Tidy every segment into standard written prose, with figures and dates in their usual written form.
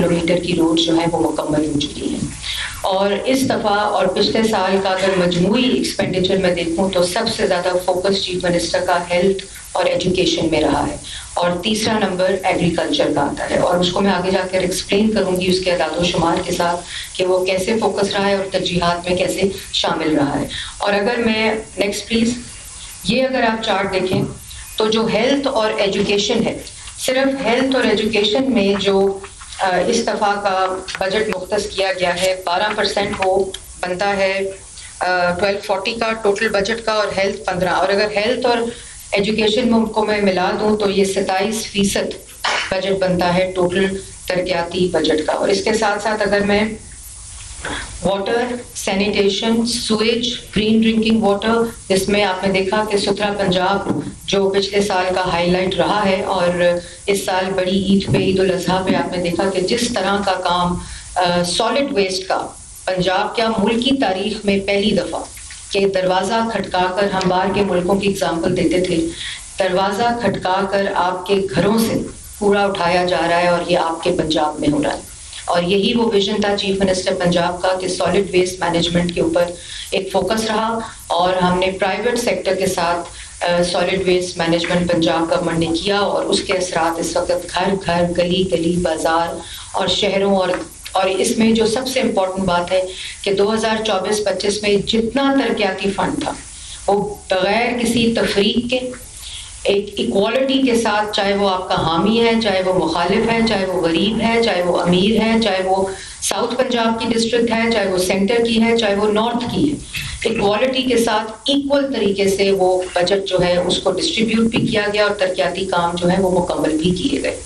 Kilometre की road जो है वो मुकम्मल हो चुकी है। और इस दफ़ा और पिछले साल का अगर मजमूई एक्सपेंडिचर में देखूँ तो सबसे ज़्यादा फोकस चीफ मिनिस्टर का हेल्थ और एजुकेशन में रहा है, और तीसरा नंबर एग्रीकल्चर का आता है, और उसको मैं आगे जाकर एक्सप्लेन करूंगी उसके अदाद शुमार के साथ कि वो कैसे फोकस रहा है और तरजीहात में कैसे शामिल रहा है। और अगर मैं नेक्स्ट प्लीज़, ये अगर आप चार्ट देखें तो जो हेल्थ और एजुकेशन है, सिर्फ हेल्थ और एजुकेशन में जो इस दफ़ा का बजट मुख्तस किया गया है 12% वो बनता है 1240 का टोटल बजट का, और हेल्थ 15, और अगर हेल्थ और एजुकेशन में उनको मैं मिला दूं तो ये 27% बजट बनता है टोटल तरक्याती बजट का। और इसके साथ साथ अगर मैं water, sanitation, Suez, green drinking water, जिसमें आपने देखा कि सुथरा पंजाब जो पिछले साल का हाईलाइट रहा है, और इस साल बड़ी ईद पे, ईद उल अज़हा पे आपने देखा कि जिस तरह का काम सॉलिड वेस्ट का पंजाब क्या मुल्क की तारीख में पहली दफ़ा कि दरवाज़ा खटकाकर, हम बाहर के मुल्कों की एग्जाम्पल देते थे, दरवाज़ा खटकाकर आपके घरों से कूड़ा उठाया जा रहा है, और ये आपके पंजाब में हो रहा है। और यही वो विजन था चीफ मिनिस्टर पंजाब का कि सॉलिड वेस्ट मैनेजमेंट के ऊपर एक फोकस रहा, और हमने प्राइवेट सेक्टर के साथ solid waste management Punjab government ने किया, और उसके असरात इस वक्त घर घर, गली गली, बाजार और शहरों, और इसमें जो सबसे इम्पोर्टेंट बात है कि 2024-25 में जितना तरक्याती फंड था वो बगैर किसी तफरीक के एक इक्वालिटी के साथ, चाहे वो आपका हामी है, चाहे वो मुखालिफ है, चाहे वो गरीब है, चाहे वो अमीर है, चाहे वो साउथ पंजाब की डिस्ट्रिक्ट है, चाहे वो सेंटर की है, चाहे वो नॉर्थ की है, इक्वालिटी के साथ इक्वल तरीके से वो बजट जो है उसको डिस्ट्रीब्यूट भी किया गया, और तरक्याती काम जो है वो मुकम्मल भी किए गए।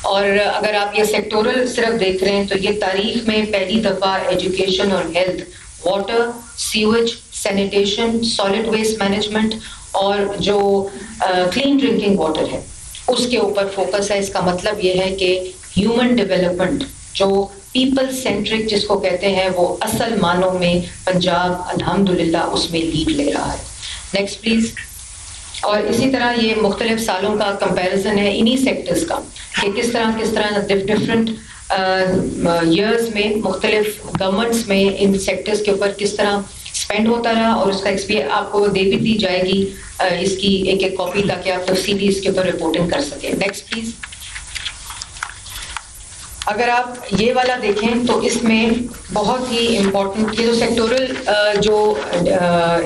और अगर आप ये सेक्टोरल सिर्फ देख रहे हैं तो ये तारीख में पहली दफ़ा एजुकेशन और health, water, sewage, sanitation, solid waste management और जो क्लीन ड्रिंकिंग वाटर है उसके ऊपर फोकस है। इसका मतलब ये है कि ह्यूमन डेवलपमेंट, जो पीपल सेंट्रिक जिसको कहते हैं, वो असल मानों में पंजाब अल्हम्दुलिल्लाह उसमें लीड ले रहा है। Next please. और इसी तरह ये मुख्तलिफ सालों का कंपैरिजन है इन्हीं सेक्टर्स का कि किस तरह डिफरेंट ईयर्स में मुख्तलिफ गवर्नमेंट्स में इन सेक्टर्स के ऊपर किस तरह स्पेंड होता रहा, और उसका एक्सपीरियंस आपको दे भी दी जाएगी इसकी एक एक कॉपी, ताकि आप तफसीली इसके ऊपर रिपोर्टिंग कर सकें। Next please. अगर आप ये वाला देखें तो इसमें बहुत ही इम्पोर्टेंट ये जो सेक्टोरल जो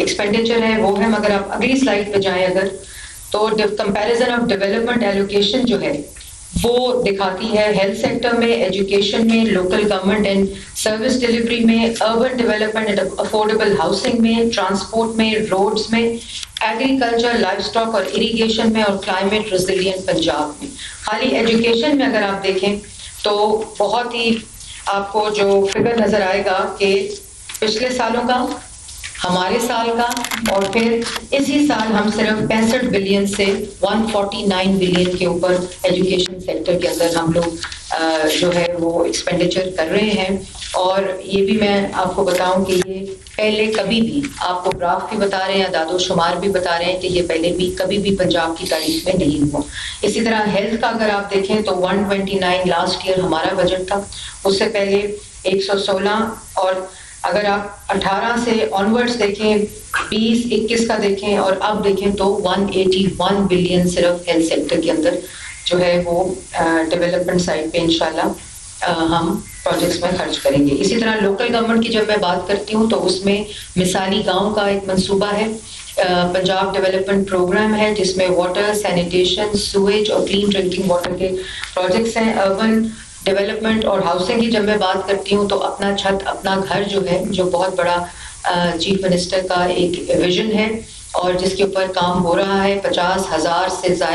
एक्सपेंडिचर है वो है, मगर आप अगली स्लाइड पे जाएं अगर, तो कंपैरिजन ऑफ डेवलपमेंट एलोकेशन जो है वो दिखाती है हेल्थ सेक्टर में, एजुकेशन में, local government and service delivery में, urban development and affordable housing में, ट्रांसपोर्ट में, रोड्स में, एग्रीकल्चर, लाइफ स्टॉक और इरीगेशन में, और क्लाइमेट रेजिलिएंट पंजाब में। खाली एजुकेशन में अगर आप देखें तो बहुत ही आपको जो फिगर नजर आएगा कि पिछले सालों का, हमारे साल का, और फिर इसी साल हम सिर्फ 65 बिलियन से 149 बिलियन के ऊपर एजुकेशन सेक्टर के अंदर हम लोग जो है वो एक्सपेंडिचर कर रहे हैं। और ये भी मैं आपको बताऊं कि ये पहले कभी भी, आपको ग्राफ भी बता रहे हैं, दादो शुमार भी बता रहे हैं कि ये पहले भी कभी भी पंजाब की तारीख में नहीं हुआ। इसी तरह हेल्थ का अगर आप देखें तो 129 लास्ट ईयर हमारा बजट था, उससे पहले 116, और अगर आप 18 से ऑनवर्ड्स देखें, 20-21 का देखें और अब देखें तो 181 बिलियन सिर्फ हेल्थ सेक्टर के अंदर जो है वो डेवलपमेंट साइड पे इंशाल्लाह हम प्रोजेक्ट्स में खर्च करेंगे। इसी तरह लोकल गवर्नमेंट की जब मैं बात करती हूँ तो उसमें मिसाली गांव का एक मंसूबा है, पंजाब डेवलपमेंट प्रोग्राम है, जिसमें वाटर, सैनिटेशन, सुएज और क्लीन ड्रिंकिंग वाटर के प्रोजेक्ट्स हैं। अर्बन डेवलपमेंट और हाउसिंग की जब मैं बात करती हूँ तो अपना छत अपना घर जो है, जो बहुत बड़ा चीफ मिनिस्टर का एक विजन है और जिसके ऊपर काम हो रहा है, 50,000 से ज्यादा